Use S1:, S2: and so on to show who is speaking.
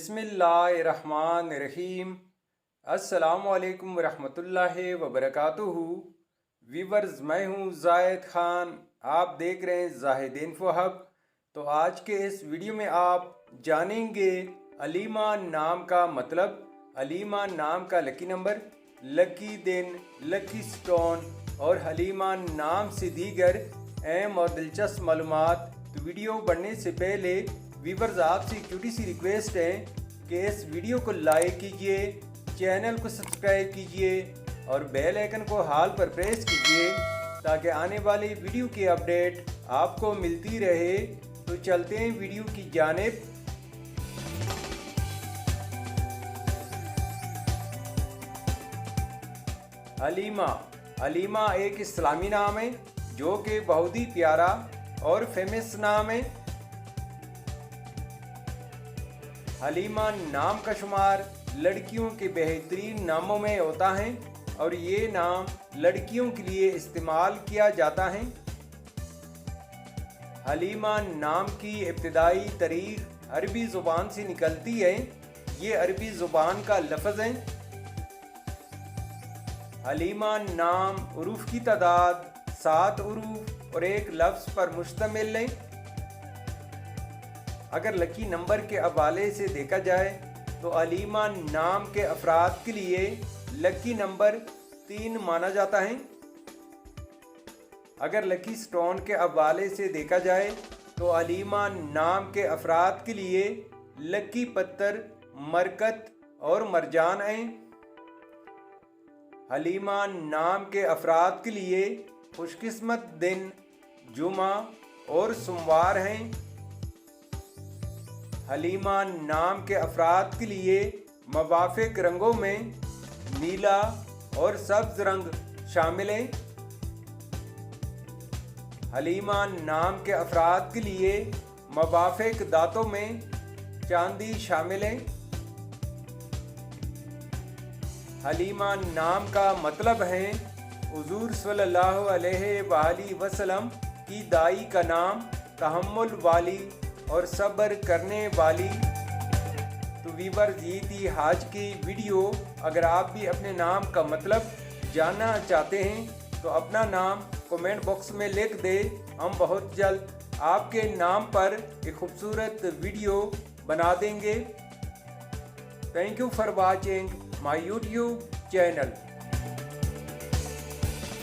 S1: बिस्मिल्लाहिर्रहमानिर्रहीम। अस्सलामुअलैकुम वरहमतुल्लाहि वबरकातुहू। वीवर्स, मैं हूँ जाहिद ख़ान, आप देख रहे हैं जाहिद इन्फो हब। तो आज के इस वीडियो में आप जानेंगे अलीमा नाम का मतलब, अलीमा नाम का लकी नंबर, लकी दिन, लकी स्टोन और हलीमा नाम से दीगर अहम और दिलचस्प मालूमात। तो वीडियो बढ़ने से पहले वीवर्स, आपसे छोटी सी रिक्वेस्ट है कि इस वीडियो को लाइक कीजिए, चैनल को सब्सक्राइब कीजिए और बेल आइकन को हाल पर प्रेस कीजिए ताकि आने वाली वीडियो की अपडेट आपको मिलती रहे। तो चलते हैं वीडियो की जानिब। अलीमा। अलीमा एक इस्लामी नाम है जो कि बहुत ही प्यारा और फेमस नाम है। हलीमा नाम का शुमार लड़कियों के बेहतरीन नामों में होता है और ये नाम लड़कियों के लिए इस्तेमाल किया जाता है। हलीमा नाम की इब्तिदाई तारीख अरबी ज़ुबान से निकलती है। ये अरबी ज़ुबान का लफ्ज़ है। हलीमा नाम उरूफ की तादाद 7 उरूफ और एक लफ्ज़ पर मुश्तमिल है। अगर लकी नंबर के हवाले से देखा जाए तो अलीमा नाम के अफराद के लिए लकी नंबर 3 माना जाता है। अगर लकी स्टोन के हवाले से देखा जाए तो अलीमा नाम के अफराद के लिए लकी पत्थर मरकत और मरजान हैं। हलीमा नाम के अफराद के लिए खुशकिस्मत दिन जुमा और सोमवार हैं। हलीमा नाम के अफराद के लिए मवाफिक रंगों में नीला और सब्ज रंग शामिल हैं। हलीमा नाम के अफराद के लिए मवाफिक दांतों में चांदी शामिल है। हलीमा नाम का मतलब है हुजूर सल्लल्लाहु अलैहि वसल्लम की दाई का नाम, तहम्मुल वाली और सब्र करने वाली। तो वीवर्स, ये थी आज की वीडियो। अगर आप भी अपने नाम का मतलब जानना चाहते हैं तो अपना नाम कमेंट बॉक्स में लिख दे। हम बहुत जल्द आपके नाम पर एक खूबसूरत वीडियो बना देंगे। Thank you for watching my YouTube channel.